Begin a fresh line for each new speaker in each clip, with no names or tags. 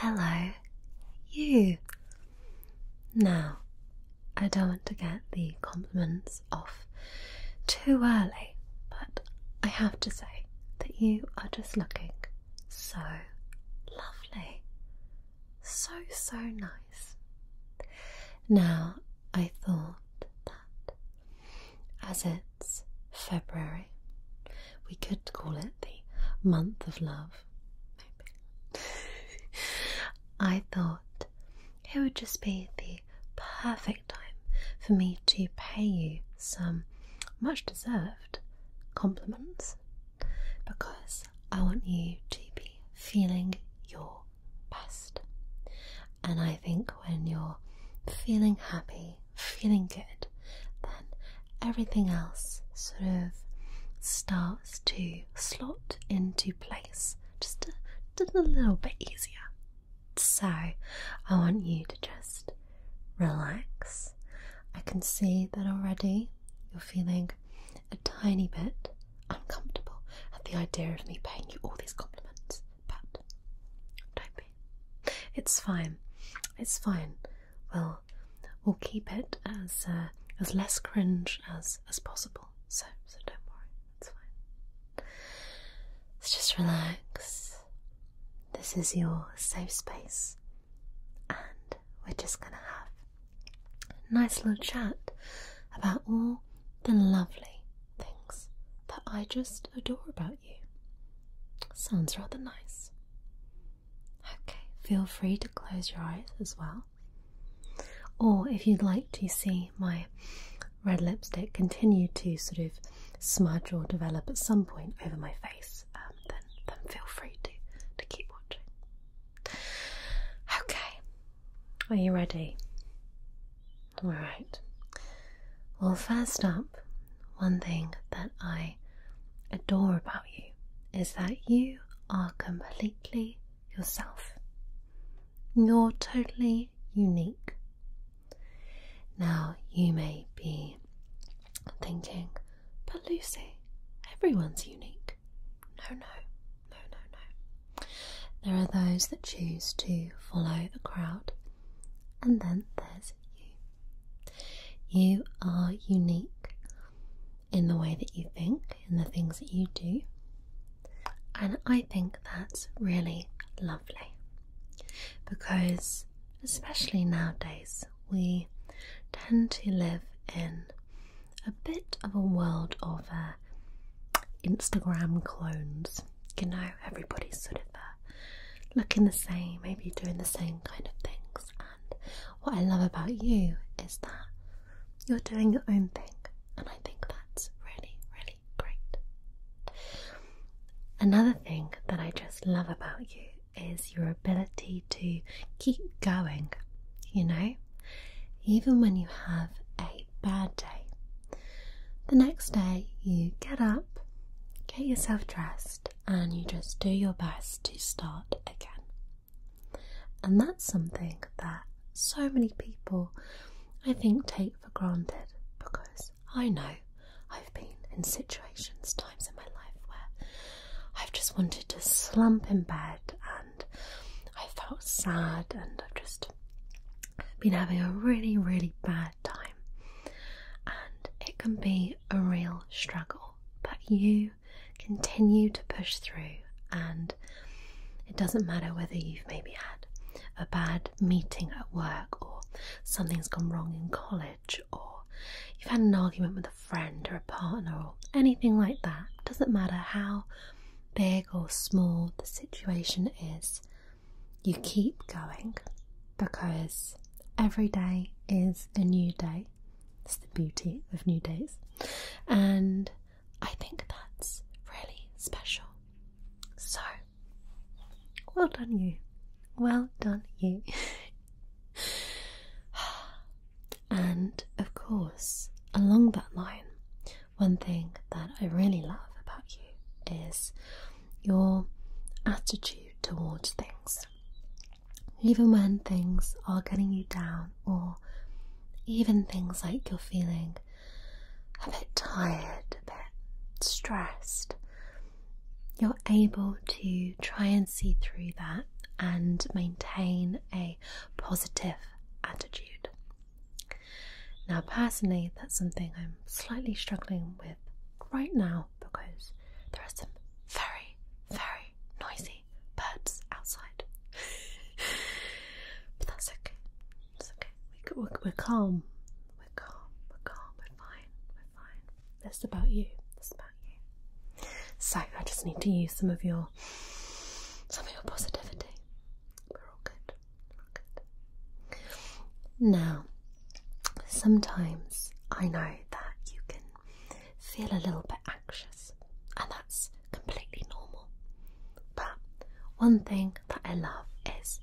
Hello, you. Now, I don't want to get the compliments off too early, but I have to say that you are just looking so lovely. So nice. Now, I thought that as it's February, we could call it the month of love, maybe. I thought it would just be the perfect time for me to pay you some much deserved compliments, because I want you to be feeling your best. And I think when you're feeling happy, feeling good, then everything else sort of starts to slot into place just a little bit easier. So I want you to just relax. I can see that already you're feeling a tiny bit uncomfortable at the idea of me paying you all these compliments, but don't be. It's fine. It's fine. We'll keep it as less cringe as possible. So don't worry. It's fine. Let's just relax. This is your safe space, and we're just gonna have a nice little chat about all the lovely things that I just adore about you. Sounds rather nice. Okay, feel free to close your eyes as well. Or if you'd like to see my red lipstick continue to sort of smudge or develop at some point over my face, then feel free to keep watching. Okay, are you ready? Alright. Well, first up, one thing that I adore about you is that you are completely yourself. You're totally unique. Now, you may be thinking, but Lucy, everyone's unique. No. There are those that choose to follow the crowd, and then there's you. You are unique in the way that you think, in the things that you do, and I think that's really lovely, because especially nowadays we tend to live in a bit of a world of Instagram clones. You know, everybody's sort of looking the same, maybe doing the same kind of things, and what I love about you is that you're doing your own thing, and I think that's really great. Another thing that I just love about you is your ability to keep going, you know? Even when you have a bad day, the next day you get up, get yourself dressed, and you just do your best to start again. And that's something that so many people, I think, take for granted, because I know I've been in situations, times in my life, where I've just wanted to slump in bed, and I felt sad, and I've just been having a really bad time, and it can be a real struggle, but you continue to push through, and it doesn't matter whether you've maybe had a bad meeting at work, or something's gone wrong in college, or you've had an argument with a friend or a partner, or anything like that. It doesn't matter how big or small the situation is, you keep going, because every day is a new day. It's the beauty of new days, and I think that's really special. So, well done you. Well done you. And of course, along that line, one thing that I really love about you is your attitude towards things. Even when things are getting you down, or even things like you're feeling a bit tired, a bit stressed, you're able to try and see through that and maintain a positive attitude. Now, personally, that's something I'm slightly struggling with right now because there are some very, very noisy birds outside. But that's okay. It's okay. We're calm. We're calm. We're fine. We're fine. That's about you. That's about you. So I just need to use some of your positivity. We're all good. We're all good. Now, sometimes I know that you can feel a little bit anxious, and that's completely normal. But one thing that I love is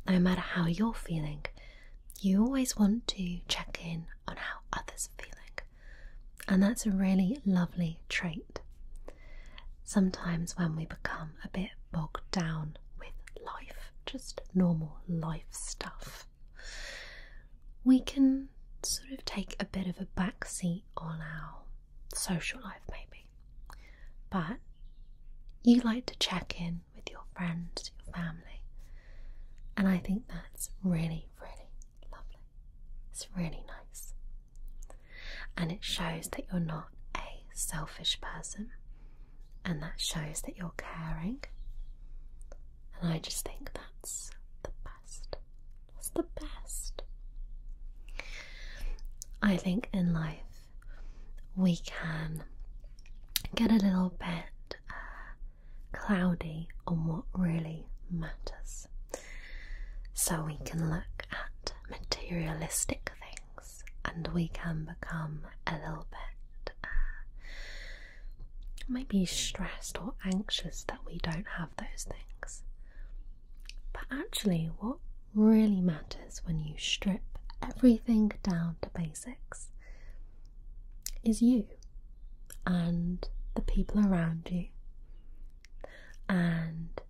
no matter how you're feeling, you always want to check in on how others are feeling. And that's a really lovely trait. Sometimes when we become a bit bogged down with life, just normal life stuff, we can sort of take a bit of a back seat on our social life maybe. But you like to check in with your friends, your family, and I think that's really, really lovely. It's really nice. And it shows that you're not a selfish person, and that shows that you're caring. And I just think that's the best. That's the best. I think in life we can get a little bit cloudy on what really matters. So we can look at materialistic things and we can become a little bit maybe stressed or anxious that we don't have those things. But actually what really matters when you strip everything down to basics is you and the people around you. And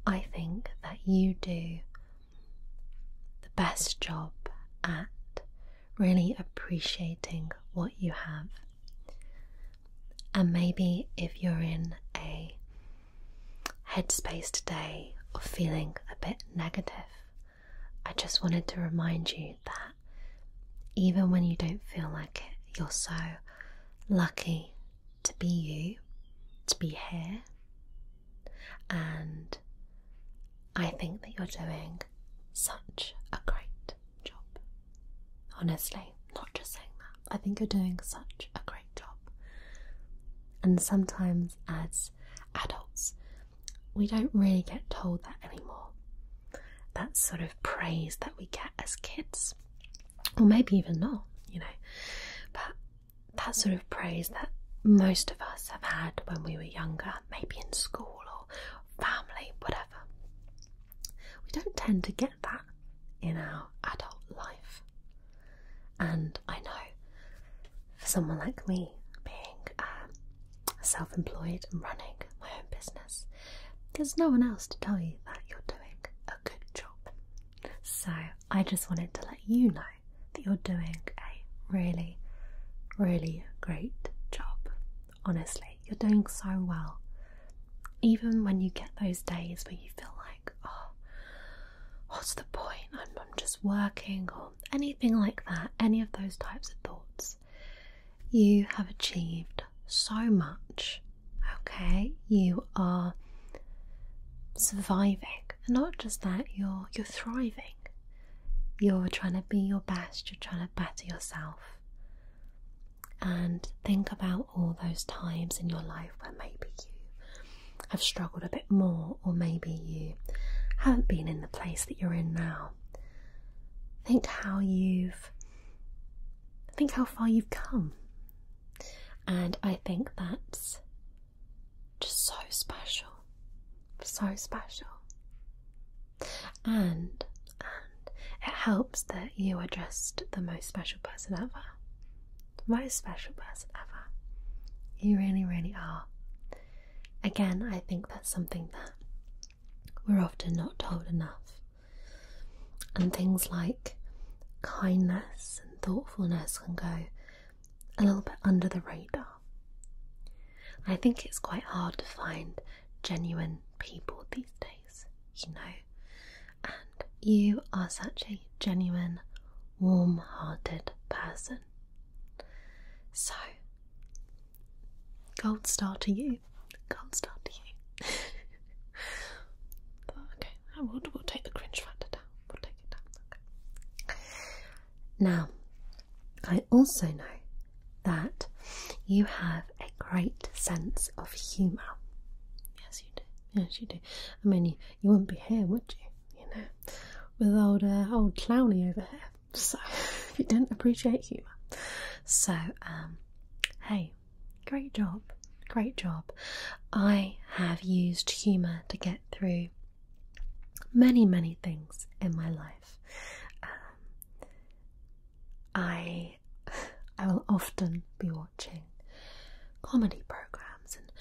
I think that you do the best job at really appreciating what you have. And maybe if you're in a headspace today of feeling a bit negative, I just wanted to remind you that even when you don't feel like it, you're so lucky to be you, to be here. And I think that you're doing such a great job. Honestly, not just saying that. I think you're doing such a great job. And sometimes as adults, we don't really get told that anymore. That sort of praise that we get as kids, or maybe even not, but that sort of praise that most of us have had when we were younger, maybe in school or family, whatever. We don't tend to get that in our adult life. And I know for someone like me, being self-employed and running my own business, there's no one else to tell you that you're doing a good job. So I just wanted to let you know that you're doing a really, really great job. Honestly, you're doing so well. Even when you get those days where you feel like, oh, what's the point? I'm just working, or anything like that, any of those types of thoughts. You have achieved so much, okay? You are surviving, and not just that, you're thriving. You're trying to be your best, you're trying to better yourself. And think about all those times in your life where maybe you have struggled a bit more, or maybe you haven't been in the place that you're in now. Think how far you've come. And I think that's just so special. So special. And it helps that you are just the most special person ever. The most special person ever. You really, really are. Again, I think that's something that we're often not told enough. And things like kindness and thoughtfulness can go a little bit under the radar. I think it's quite hard to find genuine people these days. you know, and you are such a genuine, warm-hearted person. So, gold star to you. Gold star to you. But okay, we'll take the cringe factor down. We'll take it down. Okay. Now, I also know that you have a great sense of humour. Yes, you do. Yes, you do. I mean, you wouldn't be here, would you? You know, with old Clowny over here. So, if you didn't appreciate humour. So, hey, great job. Great job. I have used humour to get through many, many things in my life. I will often be watching comedy programs and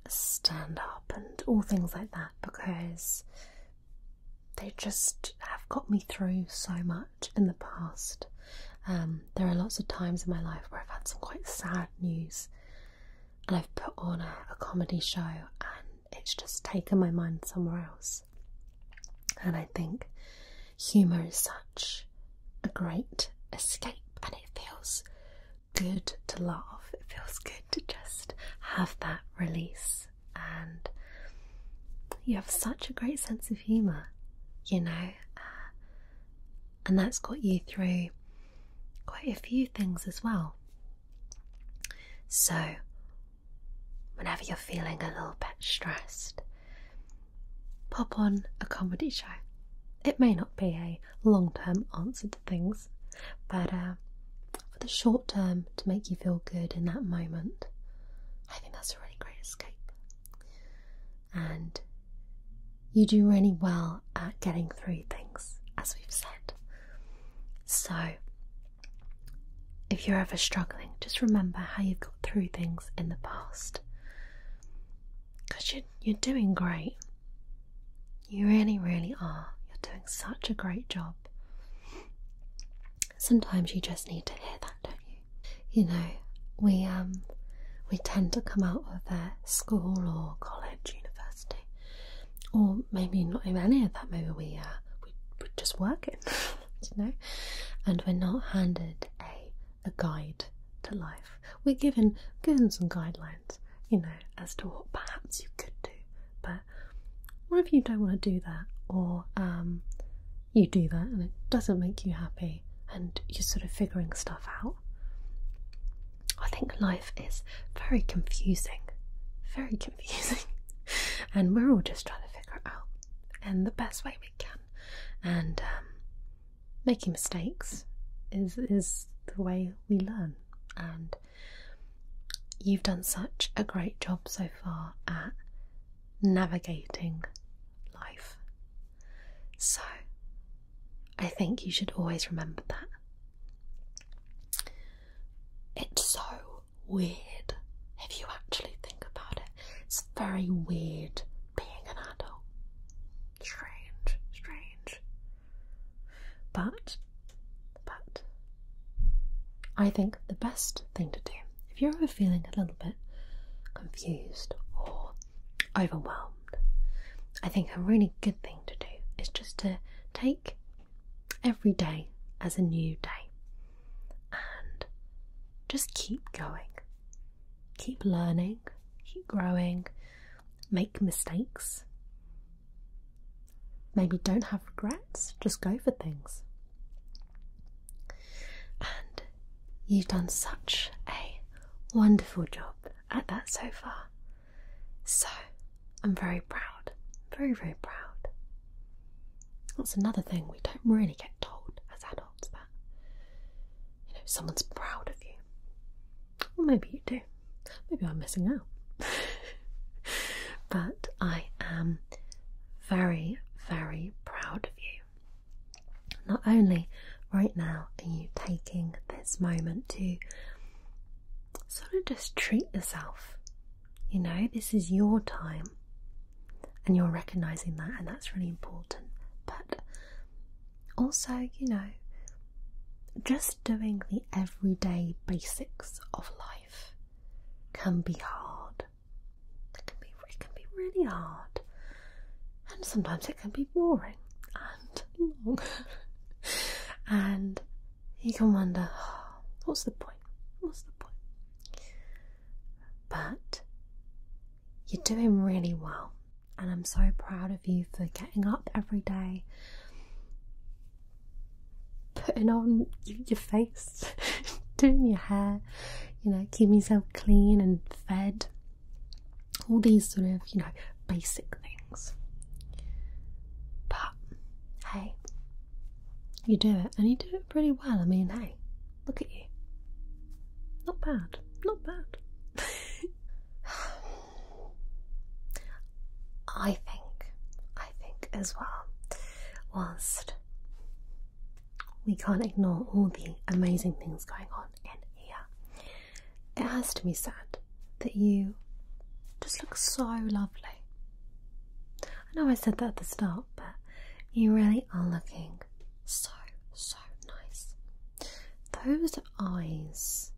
stand-up and all things like that because they just have got me through so much in the past. There are lots of times in my life where I've had some quite sad news and I've put on a comedy show and it's just taken my mind somewhere else. And I think humour is such a great escape, and it feels good to laugh. It feels good to just have that release, and you have such a great sense of humour, you know, and that's got you through quite a few things as well. So whenever you're feeling a little bit stressed, pop on a comedy show. It may not be a long-term answer to things, but for the short term, to make you feel good in that moment, I think that's a really great escape. And you do really well at getting through things, as we've said. So if you're ever struggling, just remember how you've got through things in the past, because you're doing great. You really, really are. You're doing such a great job. Sometimes you just need to hear that, don't you? You know, we tend to come out of school or college, university, or maybe not even any of that. Maybe we're just working, you know, and we're not handed a guide to life. We're given some guidelines, you know, as to what perhaps you could do. But what if you don't want to do that, or you do that and it doesn't make you happy and you're sort of figuring stuff out? I think life is very confusing, and we're all just trying to figure it out in the best way we can. And making mistakes is the way we learn, and you've done such a great job so far at navigating life. So I think you should always remember that. It's so weird if you actually think about it. It's very weird being an adult. Strange. But I think the best thing to do, if you're ever feeling a little bit confused or overwhelmed, I think a really good thing to do is just to take every day as a new day and just keep going, keep learning, keep growing, make mistakes, maybe don't have regrets, just go for things. And you've done such a wonderful job at that so far. So I'm very proud, very, very proud. That's another thing we don't really get told as adults, that, you know, someone's proud of you. Well, maybe you do. Maybe I'm missing out. But I am very, very proud of you. Not only right now are you taking this moment to sort of just treat yourself. You know, this is your time, and you're recognising that, and that's really important. But also, you know, just doing the everyday basics of life can be hard. It can be really hard. and sometimes it can be boring and long. And you can wonder, oh, what's the point? What's the point? But you're doing really well, and I'm so proud of you for getting up every day, putting on your face, doing your hair, keeping yourself clean and fed, all these sort of, basic things. But hey, you do it, and you do it pretty well. I mean, hey, look at you. Not bad, not bad. I think as well, whilst we can't ignore all the amazing things going on in here, it has to be said that you just look so lovely. I know I said that at the start, but you really are looking so nice. Those eyes,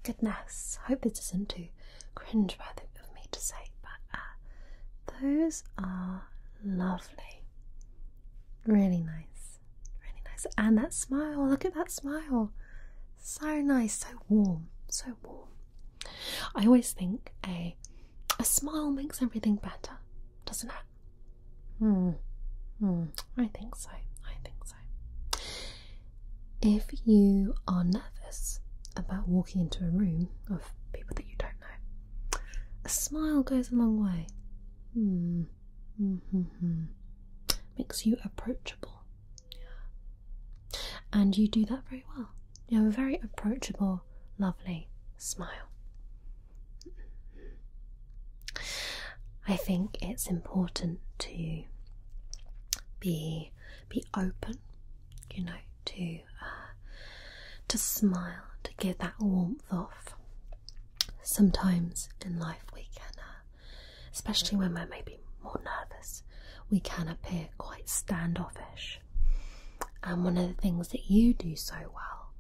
goodness, I hope this isn't too cringe-worthy of me to say, but those are lovely. Really nice, really nice. And that smile, look at that smile. So nice, so warm, so warm. I always think a smile makes everything better, doesn't it? I think so. If you are nervous about walking into a room of people that you don't know, a smile goes a long way. Makes you approachable. Yeah. And you do that very well. You have a very approachable, lovely smile. I think it's important to be open, to smile, to give that warmth off. Sometimes in life we can, especially when we're maybe more nervous, we can appear quite standoffish. And one of the things that you do so well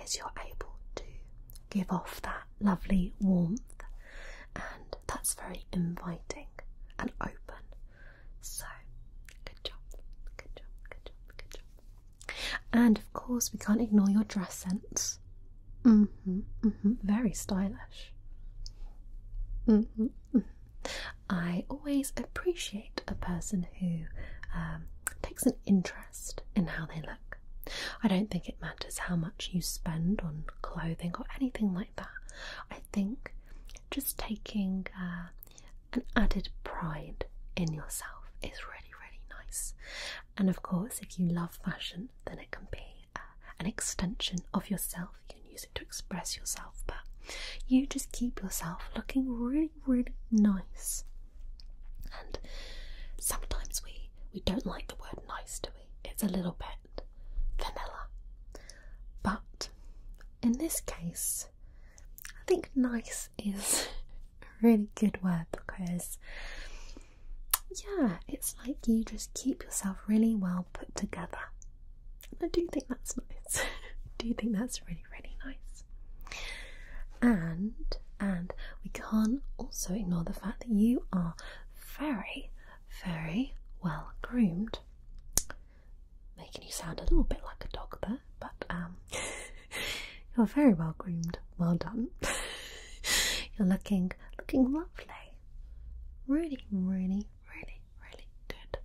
is you're able to give off that lovely warmth, and that's very inviting and open. So, good job. And of course, we can't ignore your dress sense. Very stylish. I always appreciate a person who takes an interest in how they look. I don't think it matters how much you spend on clothing or anything like that. I think just taking an added pride in yourself is really, really nice. And of course, if you love fashion, then it can be an extension of yourself. You can use it to express yourself, but you just keep yourself looking really, really nice. And sometimes we don't like the word nice, do we? It's a little bit vanilla. But in this case, I think nice is a really good word, because yeah, it's like you just keep yourself really well put together. And I do think that's nice. I do think that's really, really nice. And we can't also ignore the fact that you are very, very well groomed. Making you sound a little bit like a dog there, but you're very well groomed. Well done. You're looking lovely. Really, really, really, really good.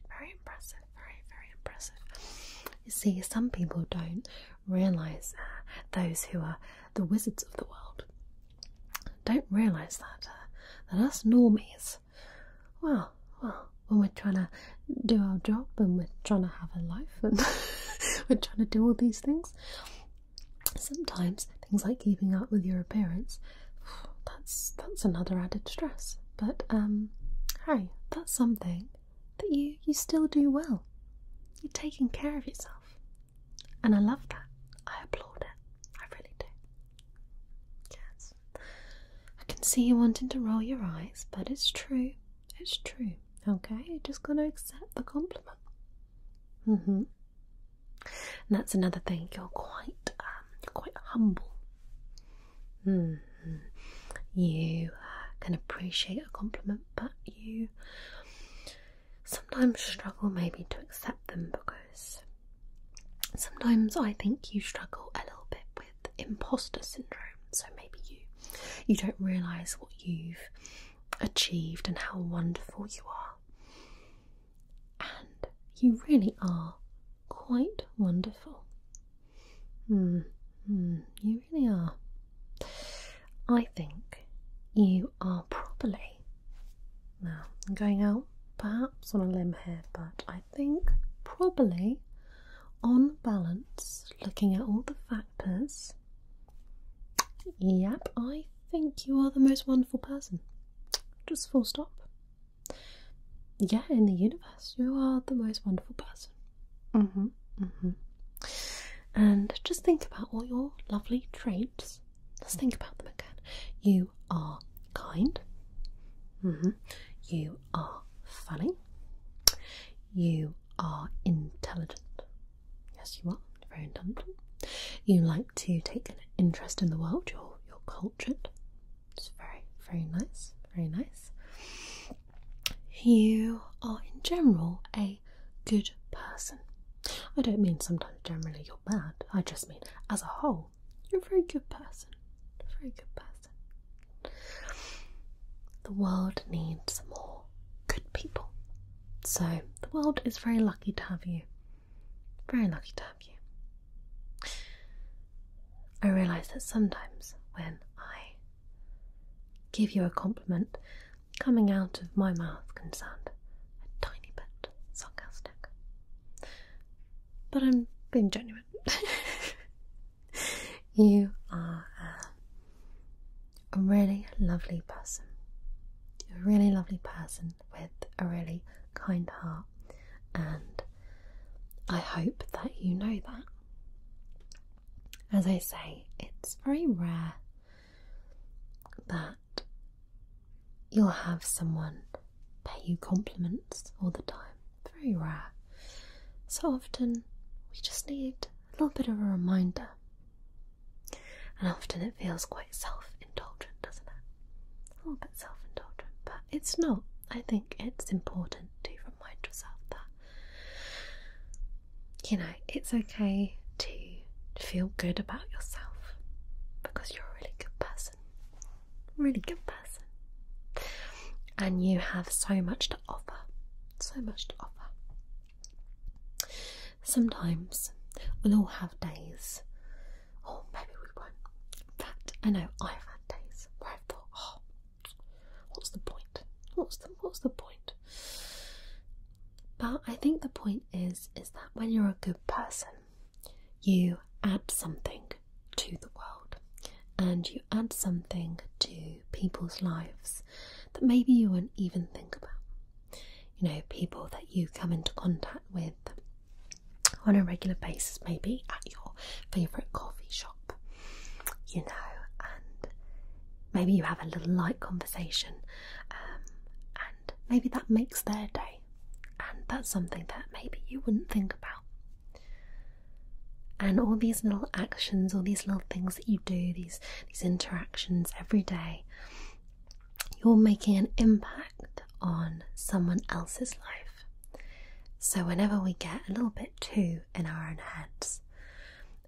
Very impressive. Very, very impressive. You see, some people don't realise, those who are the wizards of the world, don't realise that us normies, well, when we're trying to do our job and we're trying to have a life and we're trying to do all these things, sometimes things like keeping up with your appearance, that's another added stress. But hey, that's something that you still do well. You're taking care of yourself, and I love that. I applaud it. I really do. Yes. I can see you wanting to roll your eyes, but it's true. It's true. Okay, you just gotta accept the compliment. And that's another thing. You're quite humble. You can appreciate a compliment, but you sometimes struggle maybe to accept them, because sometimes I think you struggle a little bit with imposter syndrome. So maybe you don't realise what you've achieved and how wonderful you are. And you really are quite wonderful. You really are. I think you are probably, now I'm going out perhaps on a limb here, but I think probably on balance, looking at all the factors, yep, I think you are the most wonderful person. Just full stop. Yeah, in the universe, you are the most wonderful person. And just think about all your lovely traits. Just think about them again. You are kind. You are funny. You are intelligent. Yes, you are very intelligent. You like to take an interest in the world. You're cultured. It's very, very nice. Very nice. You are in general a good person. I don't mean sometimes generally you're bad. I just mean as a whole, you're a very good person. A very good person. The world needs more good people. So the world is very lucky to have you. Very lucky to have you. I realise that sometimes when I give you a compliment, coming out of my mouth can sound a tiny bit sarcastic. But I'm being genuine. You are a really lovely person. You're a really lovely person with a really kind heart, and I hope that you know that. As I say, it's very rare that you'll have someone pay you compliments all the time. Very rare. So often we just need a little bit of a reminder. And often it feels quite self-indulgent, doesn't it? A little bit self-indulgent, but it's not. I think it's important to remind yourself that, you know, it's okay to feel good about yourself, because you're a really good person. Really good person. And you have so much to offer. So much to offer. Sometimes we'll all have days, or maybe we won't. In fact, I know I've had days where I've thought, oh, what's the point? What's the point? But I think the point is that when you're a good person, you add something to the world, and you add something to people's lives that maybe you wouldn't even think about. You know, people that you come into contact with on a regular basis, maybe at your favourite coffee shop, you know, and maybe you have a little light conversation, and maybe that makes their day, and that's something that maybe you wouldn't think about. And all these little actions, all these little things that you do, these interactions every day, you're making an impact on someone else's life. So whenever we get a little bit too in our own heads,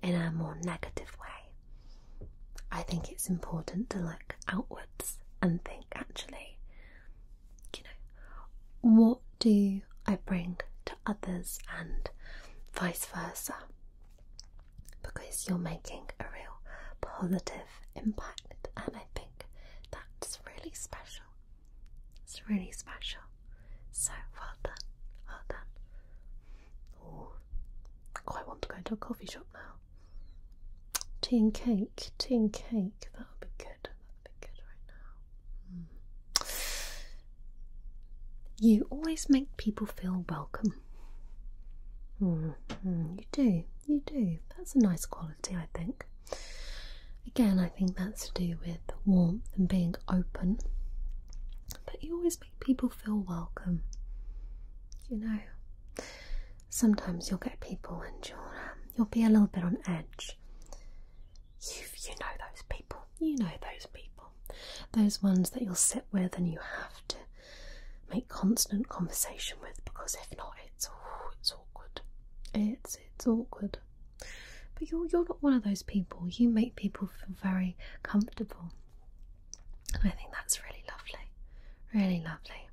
in a more negative way, I think it's important to look outwards and think, actually, you know, what do I bring to others, and vice versa? Because you're making a real positive impact, and I think that's really special. It's really special. So well done, well done. Oh, I quite want to go to a coffee shop now. Tea and cake, that would be good. That would be good right now. You always make people feel welcome. You do. That's a nice quality, I think. Again, I think that's to do with warmth and being open. But you always make people feel welcome. You know, sometimes you'll get people and you'll be a little bit on edge. You know those people. You know those people. Those ones that you'll sit with and you have to make constant conversation with, because if not, it's awkward. It's awkward. But you're not one of those people. You make people feel very comfortable. And I think that's really lovely. Really lovely.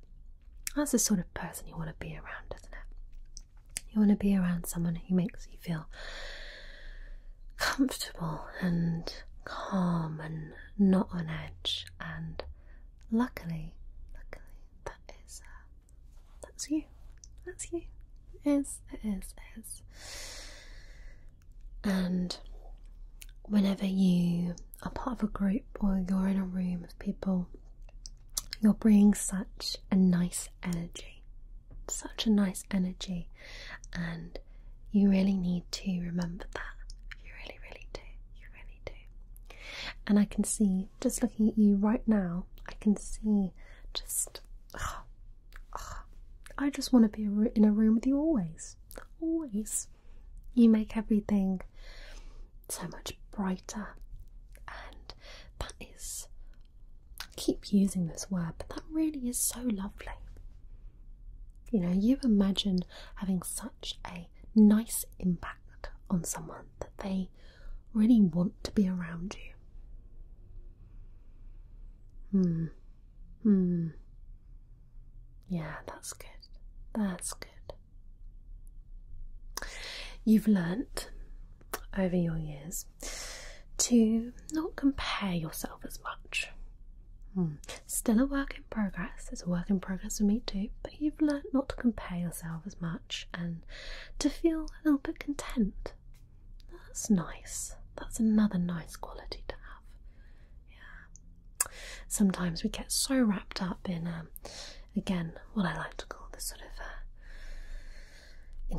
That's the sort of person you want to be around, isn't it? You want to be around someone who makes you feel comfortable and calm and not on edge. And luckily, that's you. That's you. It is. And whenever you are part of a group or you're in a room of people, you're bringing such a nice energy. And you really need to remember that. You really do. And I can see, just looking at you right now, I can see just, I just want to be in a room with you always. You make everything so much brighter, and that is, I keep using this word, but that really is so lovely. You know, you imagine having such a nice impact on someone that they really want to be around you. Yeah, that's good. You've learnt over your years to not compare yourself as much. Still a work in progress. It's a work in progress for me too, but you've learnt not to compare yourself as much and to feel a little bit content. That's nice. That's another nice quality to have. Yeah. Sometimes we get so wrapped up in again, what I like to call this sort of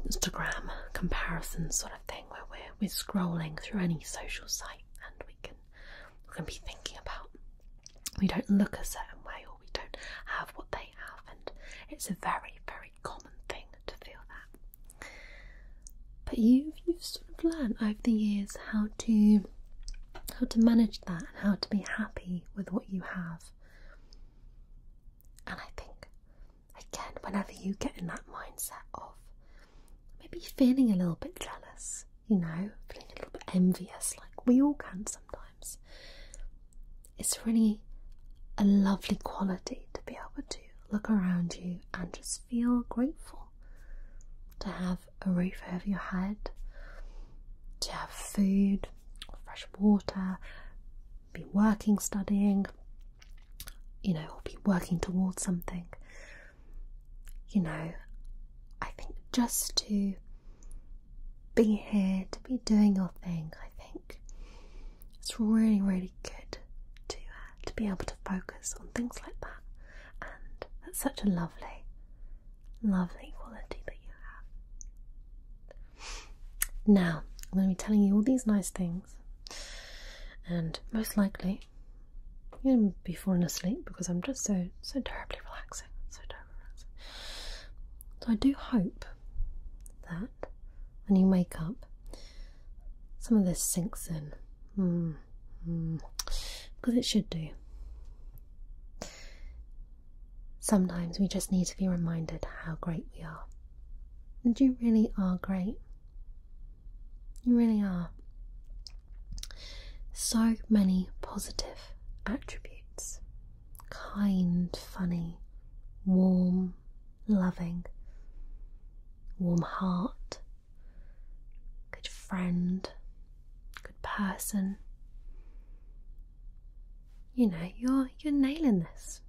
Instagram comparison sort of thing, where we're scrolling through any social site and we can be thinking about, we don't look a certain way or we don't have what they have, and it's a very, very common thing to feel that. But you've sort of learned over the years how to manage that and how to be happy with what you have. And I think, again, whenever you get in that mindset of maybe feeling a little bit jealous, you know, feeling a little bit envious, like we all can sometimes, it's really a lovely quality to be able to look around you and just feel grateful to have a roof over your head, to have food or fresh water, be working, studying, you know, or be working towards something. You know, I think just to be here, to be doing your thing, I think it's really, really good to be able to focus on things like that. And that's such a lovely, lovely quality that you have. Now, I'm going to be telling you all these nice things, and most likely you're going to be falling asleep because I'm just so terribly relaxing. So I do hope that when you wake up, some of this sinks in. Because it should do. Sometimes we just need to be reminded how great we are. And you really are great. You really are. So many positive attributes. Kind, funny, warm, loving, warm heart, good friend, good person. You know, you're nailing this.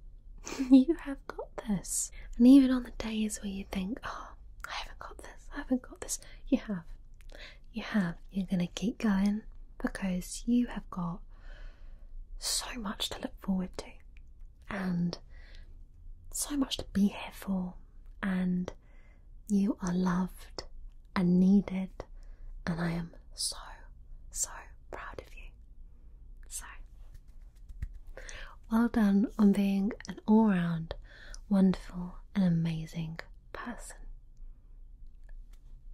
You have got this. And even on the days where you think, oh, I haven't got this, you have. You're going to keep going because you have got so much to look forward to and so much to be here for, and you are loved and needed, and I am so proud of you. So well done on being an all-round wonderful and amazing person.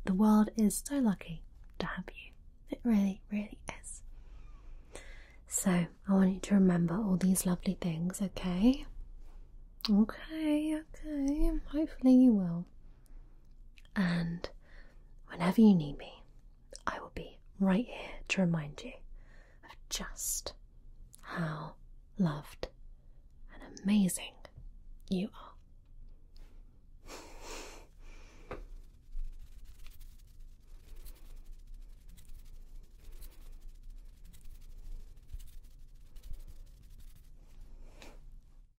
The world is so lucky to have you. It really, really is. So I want you to remember all these lovely things, okay? Okay, okay. Hopefully you will. And whenever you need me, I will be right here to remind you of just how loved and amazing you are.